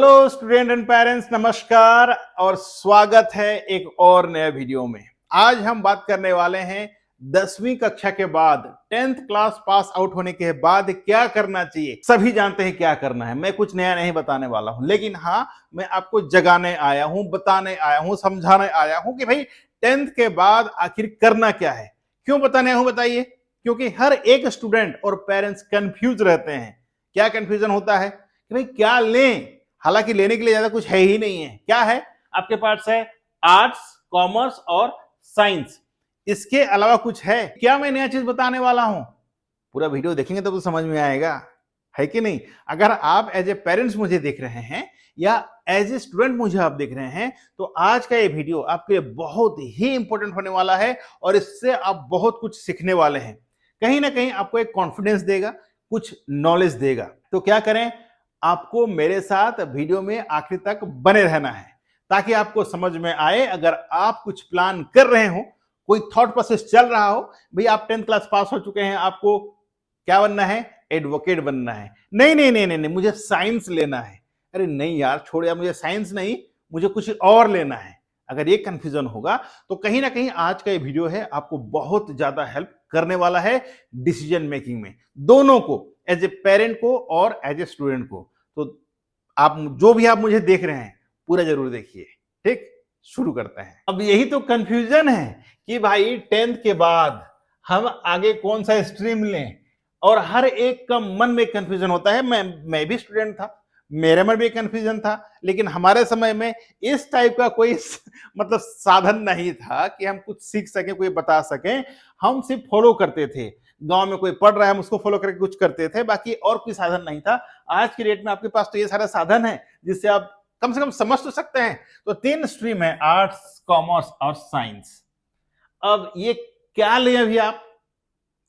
Hello student and parents, नमस्कार और स्वागत है एक और नए वीडियो में। आज हम बात करने वाले हैं 10वीं कक्षा के बाद 10th क्लास पास आउट होने के बाद क्या करना चाहिए। सभी जानते हैं क्या करना है, मैं कुछ नया नहीं बताने वाला हूं, लेकिन हाँ, मैं आपको जगाने आया हूं, बताने आया हूं, समझाने आया हूं कि भाई 10th के बाद आखिर करना क्या है। क्यों बताने आया हूं बताइए? क्योंकि हर एक स्टूडेंट और पेरेंट्स कंफ्यूज रहते हैं। क्या कंफ्यूजन होता है कि भाई क्या लें, हालांकि लेने के लिए ज्यादा कुछ है ही नहीं है। क्या है आपके पास? है आर्ट्स, कॉमर्स और साइंस। इसके अलावा कुछ है क्या? मैं नया चीज बताने वाला हूं। पूरा वीडियो देखेंगे तो समझ में आएगा, है कि नहीं? अगर आप एज ए पेरेंट्स मुझे देख रहे हैं या एज ए स्टूडेंट मुझे आप देख रहे हैं, तो आज का ये वीडियो आपके लिए बहुत ही इंपॉर्टेंट होने वाला है और इससे आप बहुत कुछ सीखने वाले हैं। कहीं ना कहीं आपको एक कॉन्फिडेंस देगा, कुछ नॉलेज देगा। तो क्या करें, आपको मेरे साथ वीडियो में आखिर तक बने रहना है ताकि आपको समझ में आए। अगर आप कुछ प्लान कर रहे हो, कोई थॉट प्रोसेस चल रहा हो, भाई आप 10th क्लास पास हो चुके हैं, आपको क्या बनना है? एडवोकेट बनना है। नहीं नहीं नहीं नहीं, नहीं मुझे साइंस लेना है। अरे नहीं यार, छोड़ यार, मुझे साइंस नहीं, मुझे कुछ और लेना है। अगर ये कंफ्यूजन होगा तो कहीं ना कहीं आज का ये वीडियो है आपको बहुत ज्यादा हेल्प करने वाला है डिसीजन मेकिंग में, दोनों को, एज ए पेरेंट को और एज ए स्टूडेंट को। तो आप जो भी आप मुझे देख रहे हैं पूरा जरूर देखिए। ठीक, शुरू करते हैं। अब यही तो कंफ्यूजन है कि भाई 10th के बाद हम आगे कौन सा स्ट्रीम लें, और हर एक का मन में कंफ्यूजन होता है। मैं भी स्टूडेंट था, मेरे में भी कंफ्यूजन था, लेकिन हमारे समय में इस टाइप का कोई मतलब साधन नहीं था कि हम कुछ सीख सकें, कोई बता सकें। हम सिर्फ फॉलो करते थे, गांव में कोई पढ़ रहा है हम उसको फॉलो करके कुछ करते थे, बाकी और कोई साधन नहीं था। आज की डेट में आपके पास तो ये सारा साधन है जिससे आप कम से कम समझ तो सकते हैं। तो 3 स्ट्रीम है, आर्ट्स, कॉमर्स और साइंस। अब ये क्या लें अभी आप?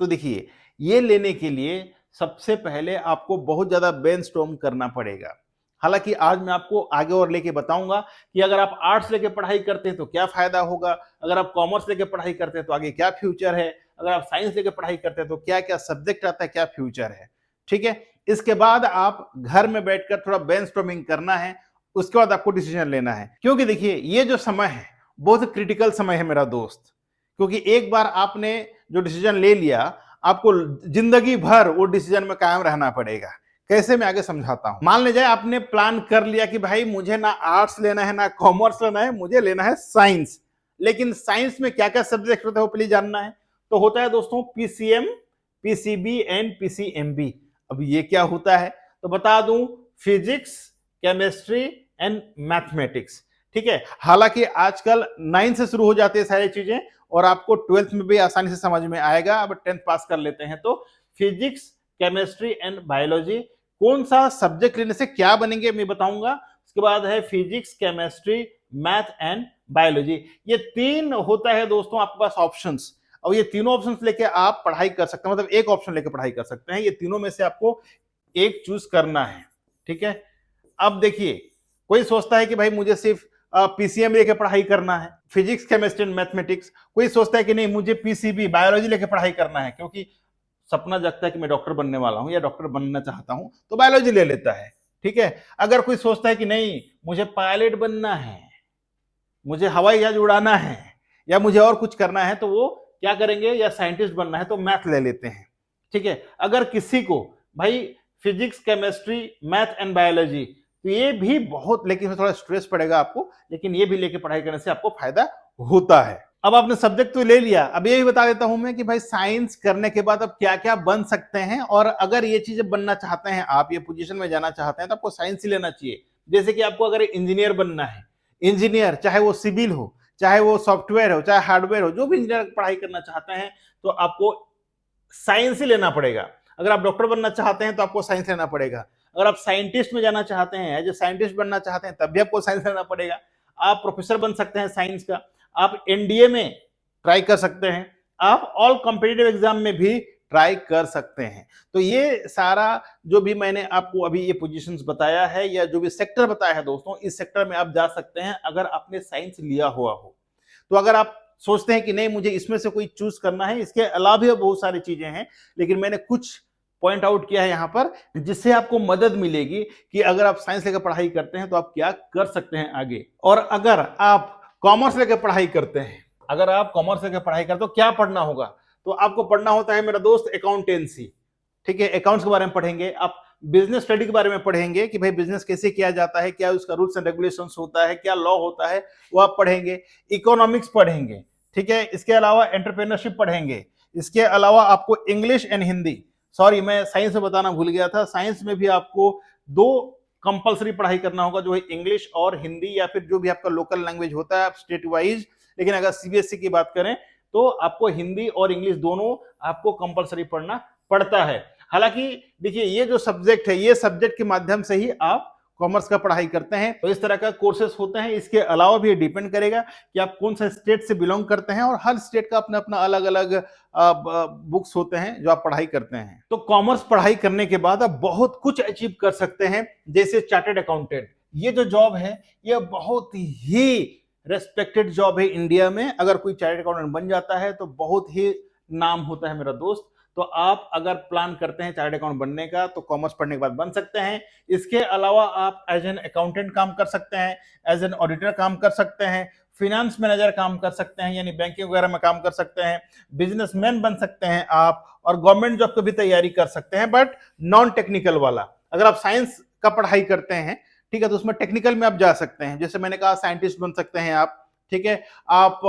तो देखिए, ये लेने के लिए सबसे पहले आपको बहुत ज्यादा ब्रेनस्टॉर्म करना पड़ेगा। हालांकि आज मैं आपको आगे और लेके बताऊंगा कि अगर आप आर्ट्स लेके पढ़ाई करते हैं तो क्या फायदा होगा, अगर आप कॉमर्स लेके पढ़ाई करते हैं तो आगे क्या फ्यूचर है, अगर आप साइंस लेके पढ़ाई करते हैं तो क्या क्या सब्जेक्ट आता है, क्या फ्यूचर है। ठीक है, इसके बाद आप घर में बैठकर थोड़ा ब्रेनस्टॉर्मिंग करना है, उसके बाद आपको डिसीजन लेना है। क्योंकि देखिए, ये जो समय है बहुत क्रिटिकल समय है मेरा दोस्त। क्योंकि एक बार आपने जो डिसीजन ले लिया, आपको जिंदगी भर वो डिसीजन में कायम रहना पड़ेगा। कैसे, मैं आगे समझाता हूं। मान लीजिए आपने प्लान कर लिया कि भाई मुझे ना आर्ट्स लेना है ना कॉमर्स लेना है, मुझे लेना है साइंस। लेकिन साइंस में क्या क्या सब्जेक्ट होता है वो प्लीज जानना है। तो होता है दोस्तों पीसीएम, पीसीबी एंड पीसीएमबी। अब ये क्या होता है तो बता दूं, फिजिक्स, केमिस्ट्री एंड मैथमेटिक्स। ठीक है, हालांकि आजकल 9 से शुरू हो जाती है सारी चीजें और आपको 12th में भी आसानी से समझ में आएगा। अब 10th पास कर लेते हैं तो फिजिक्स, केमिस्ट्री एंड बायोलॉजी, कौन सा सब्जेक्ट लेने से क्या बनेंगे मैं बताऊंगा। उसके बाद है physics, chemistry, math and biology. ये 3 होता है दोस्तों आपके पास ऑप्शंस, और ये तीनों ऑप्शंस लेके आप पढ़ाई कर सकते हैं, मतलब एक ऑप्शन लेके पढ़ाई कर सकते हैं। ये तीनों में से आपको एक चूज करना है। ठीक है, अब देखिए, कोई सोचता है कि भाई मुझे सिर्फ पीसीएम लेके पढ़ाई करना है, फिजिक्स, केमिस्ट्री एंड मैथमेटिक्स। कोई सोचता है कि नहीं मुझे पीसीबी, बायोलॉजी लेके पढ़ाई करना है, क्योंकि सपना जगता है कि मैं डॉक्टर बनने वाला हूं या डॉक्टर बनना चाहता हूं, तो बायोलॉजी ले लेता है। ठीक है, अगर कोई सोचता है कि नहीं मुझे पायलट बनना है, मुझे हवाई जहाज उड़ाना है, या मुझे और कुछ करना है, तो वो क्या करेंगे, या साइंटिस्ट बनना है तो मैथ ले लेते हैं। ठीक है, अगर किसी को भाई physics, chemistry, math and biology, तो ये भी बहुत, लेकिन थोड़ा स्ट्रेस पड़ेगा आपको, लेकिन ये भी लेके पढ़ाई करने से आपको फायदा होता है। अब आपने सब्जेक्ट तो ले लिया, अब ये भी बता देता हूं मैं कि भाई साइंस करने के बाद अब क्या क्या बन सकते हैं, और अगर ये चीजें बनना चाहते हैं आप, ये पोजीशन में जाना चाहते हैं, तो आपको साइंस ही लेना चाहिए। जैसे कि आपको अगर इंजीनियर बनना है, इंजीनियर चाहे वो सिविल हो, चाहे वो सॉफ्टवेयर हो, चाहे हार्डवेयर हो, जो भी इंजीनियर पढ़ाई करना चाहते हैं तो आपको साइंस ही लेना पड़ेगा। अगर आप डॉक्टर बनना चाहते हैं तो आपको साइंस लेना पड़ेगा। अगर आप साइंटिस्ट में जाना चाहते हैं, एज ए साइंटिस्ट बनना चाहते हैं, तब भी आपको साइंस लेना पड़ेगा। आप प्रोफेसर बन सकते हैं साइंस का, आप एनडीए में ट्राई कर सकते हैं, आप ऑल कॉम्पिटिटिव एग्जाम में भी ट्राई कर सकते हैं। तो ये सारा जो भी मैंने आपको अभी ये पोजीशंस बताया है, या जो भी सेक्टर बताया है दोस्तों, इस सेक्टर में आप जा सकते हैं अगर आपने साइंस लिया हुआ हो। तो अगर आप सोचते हैं कि नहीं मुझे इसमें से कोई चूज करना है, इसके अलावा भी बहुत सारी चीजें हैं, लेकिन मैंने कुछ पॉइंट आउट किया है यहाँ पर, जिससे आपको मदद मिलेगी कि अगर आप साइंस लेकर पढ़ाई करते हैं तो आप क्या कर सकते हैं आगे। और अगर आप कॉमर्स लेकर पढ़ाई करते हैं, अगर आप कॉमर्स लेकर पढ़ाई करते हो तो क्या पढ़ना होगा? तो आपको पढ़ना होता है मेरा दोस्त अकाउंटेंसी। ठीक है, अकाउंट्स के बारे में पढ़ेंगे आप, बिजनेस स्टडी के बारे में पढ़ेंगे कि भाई बिजनेस कैसे किया जाता है, क्या उसका रूल्स एंड रेगुलेशंस होता है, क्या लॉ होता है, वो आप पढ़ेंगे। इकोनॉमिक्स पढ़ेंगे, ठीक है। इसके अलावा एंटरप्रेन्योरशिप पढ़ेंगे। इसके अलावा आपको इंग्लिश एंड हिंदी, सॉरी मैं साइंस में बताना भूल गया था, साइंस में भी आपको दो कंपलसरी पढ़ाई करना होगा, जो है इंग्लिश और हिंदी, या फिर जो भी आपका लोकल लैंग्वेज होता है स्टेट वाइज। लेकिन अगर सीबीएसई की बात करें तो आपको हिंदी और इंग्लिश दोनों आपको कंपलसरी पढ़ना पड़ता है। हालांकि देखिए ये जो सब्जेक्ट है, ये सब्जेक्ट के माध्यम से ही आप कॉमर्स का पढ़ाई करते हैं, तो इस तरह का कोर्सेस होते हैं। इसके अलावा भी डिपेंड करेगा कि आप कौन सा स्टेट से बिलोंग करते हैं, और हर स्टेट का अपना अपना अलग अलग बुक्स होते हैं जो आप पढ़ाई करते हैं। तो कॉमर्स पढ़ाई करने के बाद आप बहुत कुछ अचीव कर सकते हैं, जैसे चार्टर्ड अकाउंटेंट। ये जो जॉब है ये बहुत ही रेस्पेक्टेड जॉब है इंडिया में। अगर कोई चार्टर्ड अकाउंटेंट बन जाता है तो बहुत ही नाम होता है मेरा दोस्त। तो आप अगर प्लान करते हैं चार्टर्ड अकाउंट बनने का तो कॉमर्स पढ़ने के बाद बन सकते हैं। इसके अलावा आप एज एन अकाउंटेंट काम कर सकते हैं, एज एन ऑडिटर काम कर सकते हैं, फिनेंस मैनेजर काम कर सकते हैं, यानी बैंकिंग वगैरह में काम कर सकते हैं, बिजनेसमैन बन सकते हैं आप, और गवर्नमेंट जॉब की भी तैयारी कर सकते हैं, बट नॉन टेक्निकल वाला। अगर आप साइंस का पढ़ाई करते हैं, ठीक है, तो उसमें टेक्निकल में आप जा सकते हैं। जैसे मैंने कहा साइंटिस्ट बन सकते हैं आप, ठीक है, आप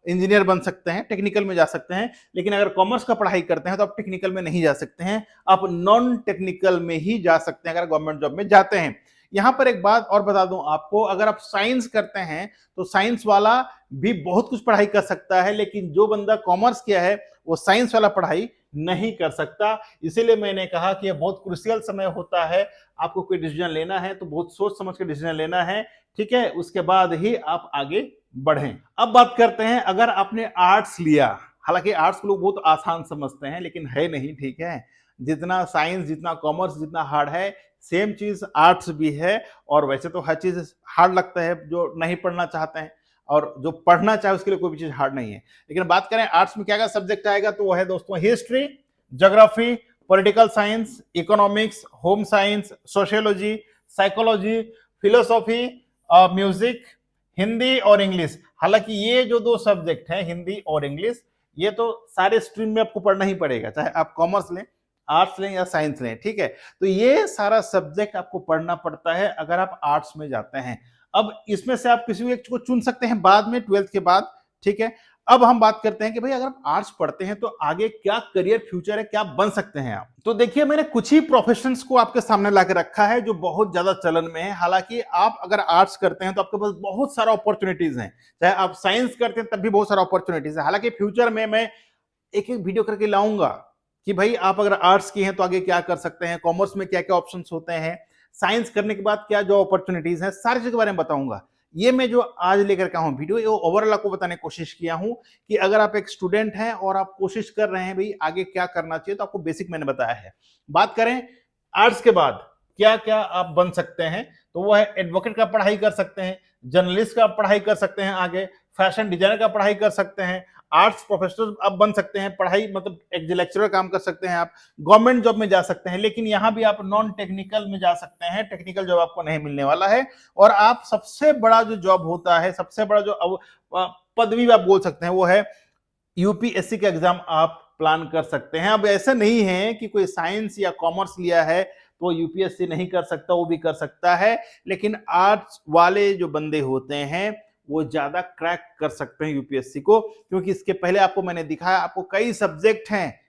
इंजीनियर बन सकते हैं, टेक्निकल में जा सकते हैं। लेकिन अगर कॉमर्स का पढ़ाई करते हैं तो आप टेक्निकल में नहीं जा सकते हैं, आप नॉन टेक्निकल में ही जा सकते हैं अगर गवर्नमेंट जॉब में जाते हैं। यहां पर एक बात और बता दूं आपको, अगर आप साइंस करते हैं तो साइंस वाला भी बहुत कुछ पढ़ाई कर सकता है, लेकिन जो बंदा कॉमर्स किया है वो साइंस वाला पढ़ाई नहीं कर सकता। इसीलिए मैंने कहा कि यह बहुत क्रूशियल समय होता है, आपको कोई डिसीजन लेना है तो बहुत सोच समझ के डिसीजन लेना है, ठीक है, उसके बाद ही आप आगे बढ़ें। अब बात करते हैं अगर आपने आर्ट्स लिया, हालांकि आर्ट्स को लोग बहुत आसान समझते हैं लेकिन है नहीं, ठीक है। जितना साइंस, जितना कॉमर्स, जितना हार्ड है, सेम चीज आर्ट्स भी है। और वैसे तो हर चीज हार्ड लगता है जो नहीं पढ़ना चाहते हैं, और जो पढ़ना चाहे उसके लिए कोई भी चीज हार्ड नहीं है। लेकिन बात करें आर्ट्स में क्या क्या सब्जेक्ट आएगा, तो वो है दोस्तों history, geography, political science, economics, home science, sociology, psychology, philosophy, music, Hindi और इंग्लिश। हालांकि ये जो दो सब्जेक्ट हैं, हिंदी और इंग्लिश, ये तो सारे स्ट्रीम में आपको पढ़ना ही पड़ेगा, चाहे आप कॉमर्स लें, आर्ट्स लें या साइंस लें, ठीक है। तो ये सारा सब्जेक्ट आपको पढ़ना पड़ता है अगर आप आर्ट्स में जाते हैं। अब इसमें से आप किसी एक को चुन सकते हैं बाद में, 12th के बाद, ठीक है। अब हम बात करते हैं कि भाई अगर आप आर्ट्स पढ़ते हैं तो आगे क्या करियर फ्यूचर है, क्या बन सकते हैं आप। तो देखिए मैंने कुछ ही प्रोफेशंस को आपके सामने लाकर रखा है जो बहुत ज्यादा चलन में है। हालांकि आप अगर आर्ट्स करते हैं तो आपके पास बहुत सारा अपॉर्चुनिटीज हैं, चाहे आप साइंस करते हैं तब भी बहुत सारा अपॉर्चुनिटीज है। हालांकि फ्यूचर में मैं एक एक वीडियो करके लाऊंगा कि भाई आप अगर आर्ट्स की हैं तो आगे क्या कर सकते हैं, कॉमर्स में क्या क्या ऑप्शन होते हैं, साइंस करने के बाद क्या जो अपॉर्चुनिटीज हैं, सारी चीज के बारे में बताऊंगा। ये मैं जो आज लेकर के आऊं वीडियो, ये ओवरऑल आपको बताने की कोशिश किया हूं कि अगर आप एक स्टूडेंट हैं और आप कोशिश कर रहे हैं भाई आगे क्या करना चाहिए, तो आपको बेसिक मैंने बताया है। बात करें आर्ट्स के बाद क्या क्या आप बन सकते हैं, तो वो है एडवोकेट का पढ़ाई कर सकते हैं, जर्नलिस्ट का पढ़ाई कर सकते हैं, आगे फैशन डिजाइनर का पढ़ाई कर सकते हैं, आर्ट्स प्रोफेसर आप बन सकते हैं, पढ़ाई मतलब एक लेक्चरर काम कर सकते हैं, आप गवर्नमेंट जॉब में जा सकते हैं। लेकिन यहां भी आप नॉन टेक्निकल में जा सकते हैं, टेक्निकल जॉब आपको नहीं मिलने वाला है। और आप सबसे बड़ा जो जॉब होता है, सबसे बड़ा जो पदवी आप बोल सकते हैं, वो है यूपीएससी का एग्जाम आप प्लान कर सकते हैं। अब ऐसा नहीं है कि कोई साइंस या कॉमर्स लिया है तो यूपीएससी नहीं कर सकता, वो भी कर सकता है। लेकिन आर्ट्स वाले जो बंदे होते हैं वो ज्यादा क्रैक कर सकते हैं यूपीएससी को, क्योंकि इसके पहले आपको मैंने दिखाया, आपको कई सब्जेक्ट हैं,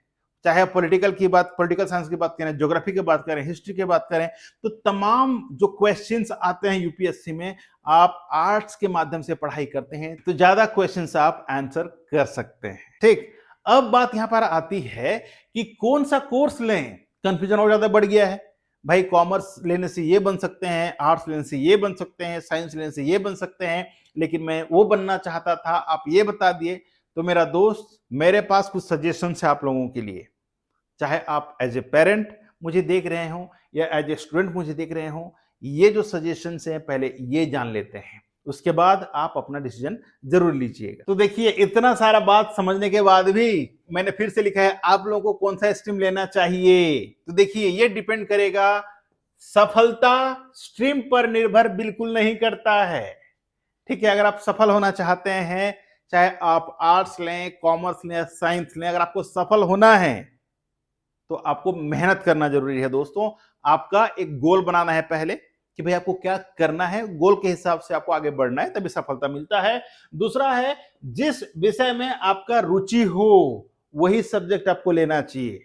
चाहे पॉलिटिकल की बात, पॉलिटिकल साइंस की बात करें, ज्योग्राफी की बात करें, हिस्ट्री की बात करें, तो तमाम जो क्वेश्चंस आते हैं यूपीएससी में, आप आर्ट्स के माध्यम से पढ़ाई करते हैं तो ज्यादा क्वेश्चंस आप आंसर कर सकते हैं। ठीक, अब बात यहां पर आती है कि कौन सा कोर्स लें। कंफ्यूजन और ज्यादा बढ़ गया है, भाई कॉमर्स लेने से ये बन सकते हैं, आर्ट्स लेने से ये बन सकते हैं, साइंस लेने से ये बन सकते हैं, लेकिन मैं वो बनना चाहता था, आप ये बता दिए। तो मेरा दोस्त, मेरे पास कुछ सजेशन है आप लोगों के लिए, चाहे आप एज ए पेरेंट मुझे देख रहे हो या एज ए स्टूडेंट मुझे देख रहे हो, ये जो सजेशन है पहले ये जान लेते हैं, उसके बाद आप अपना डिसीजन जरूर लीजिएगा। तो देखिए, इतना सारा बात समझने के बाद भी मैंने फिर से लिखा है आप लोगों को कौन सा स्ट्रीम लेना चाहिए। तो देखिए, ये डिपेंड करेगा, सफलता स्ट्रीम पर निर्भर बिल्कुल नहीं करता है। ठीक है, अगर आप सफल होना चाहते हैं, चाहे आप आर्ट्स लें, कॉमर्स लें, साइंस लें, अगर आपको सफल होना है तो आपको मेहनत करना जरूरी है दोस्तों। आपका एक गोल बनाना है पहले कि भाई आपको क्या करना है, गोल के हिसाब से आपको आगे बढ़ना है, तभी सफलता मिलता है। दूसरा है, जिस विषय में आपका रुचि हो वही सब्जेक्ट आपको लेना चाहिए।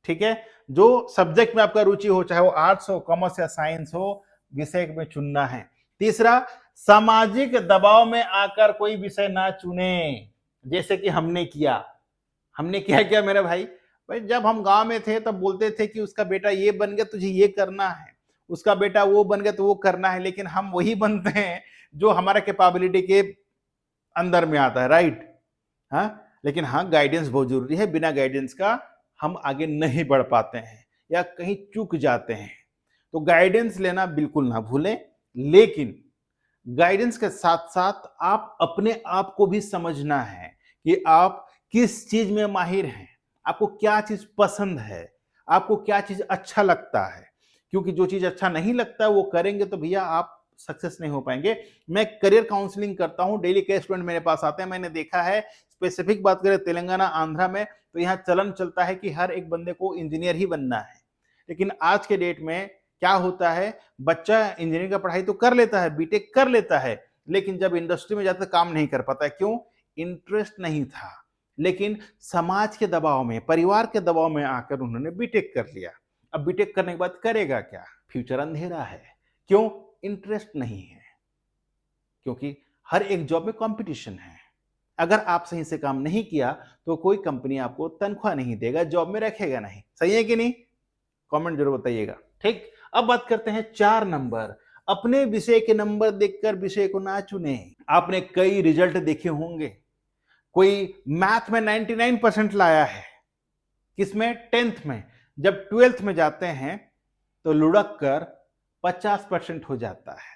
ठीक है, जो सब्जेक्ट में आपका रुचि हो, चाहे वो आर्ट्स हो, कॉमर्स या साइंस हो, विषय में चुनना है। तीसरा, सामाजिक दबाव में आकर कोई विषय ना चुने, जैसे कि हमने किया क्या मेरे भाई जब हम गांव में थे तब बोलते थे कि उसका बेटा ये बन गया तुझे ये करना है, उसका बेटा वो बन गया तो वो करना है, लेकिन हम वही बनते हैं जो हमारा कैपेबिलिटी के अंदर में आता है, राइट। हाँ, लेकिन हाँ, गाइडेंस बहुत जरूरी है, बिना गाइडेंस का हम आगे नहीं बढ़ पाते हैं या कहीं चूक जाते हैं। तो गाइडेंस लेना बिल्कुल ना भूलें, लेकिन गाइडेंस के साथ साथ आप अपने आप को भी समझना है कि आप किस चीज में माहिर हैं, आपको क्या चीज पसंद है, आपको क्या चीज अच्छा लगता है। क्योंकि जो चीज अच्छा नहीं लगता वो करेंगे तो भैया आप सक्सेस नहीं हो पाएंगे। मैं करियर काउंसलिंग करता हूं, डेली के स्टूडेंट मेरे पास आते हैं, मैंने देखा है, स्पेसिफिक बात करें तेलंगाना आंध्रा में, तो यहाँ चलन चलता है कि हर एक बंदे को इंजीनियर ही बनना है। लेकिन आज के डेट में क्या होता है, बच्चा इंजीनियरिंग का पढ़ाई तो कर लेता है, बीटेक कर लेता है, लेकिन जब इंडस्ट्री में जाता है काम नहीं कर पाता है। क्यों? इंटरेस्ट नहीं था। लेकिन समाज के दबाव में, परिवार के दबाव में आकर उन्होंने बीटेक कर लिया। अब बीटेक करने के बाद करेगा क्या? फ्यूचर अंधेरा है। क्यों? इंटरेस्ट नहीं है। क्योंकि हर एक जॉब में कंपटीशन है। अगर आप सही से काम नहीं किया तो कोई कंपनी आपको तनख्वाह नहीं देगा, जॉब में रखेगा नहीं। सही है कि नहीं? कमेंट जरूर बताइएगा। ठीक, अब बात करते हैं 4 नंबर। अपने विषय के नंबर देखकर विषय को ना चुने। आपने कई रिजल्ट देखे होंगे, कोई मैथ में 99% लाया है, किसमें? 10th में। जब 12th में जाते हैं तो लुढ़क कर 50% हो जाता है।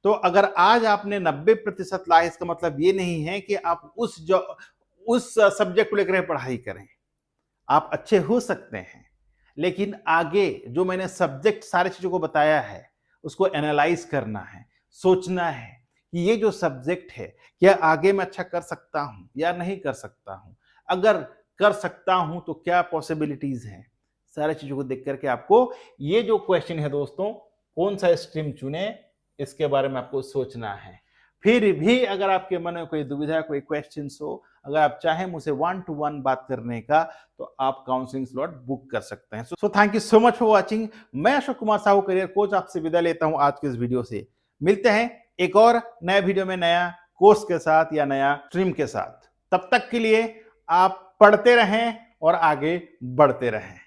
तो अगर आज आपने 90% लाए, इसका मतलब ये नहीं है कि आप उस सब्जेक्ट को लेकर पढ़ाई करें। आप अच्छे हो सकते हैं, लेकिन आगे जो मैंने सब्जेक्ट सारी चीजों को बताया है उसको एनालाइज करना है, सोचना है कि ये जो सब्जेक्ट है क्या आगे मैं अच्छा कर सकता हूं या नहीं कर सकता हूं। अगर कर सकता हूं तो क्या पॉसिबिलिटीज हैं, सारी चीजों को देख करके आपको ये जो क्वेश्चन है दोस्तों, कौन सा स्ट्रीम चुने, इसके बारे में आपको सोचना है। फिर भी अगर आपके मन में कोई दुविधा, कोई क्वेश्चन हो, अगर आप चाहें मुझसे 1 to 1 बात करने का, तो आप काउंसलिंग स्लॉट बुक कर सकते हैं। So thank you so much for watching. मैं अशोक कुमार साहू, करियर कोच, आपसे विदा लेता हूं आज के इस वीडियो से। मिलते हैं एक और नए वीडियो में, नया कोर्स के साथ या नया स्ट्रीम के साथ। तब तक के लिए आप पढ़ते रहें और आगे बढ़ते रहें।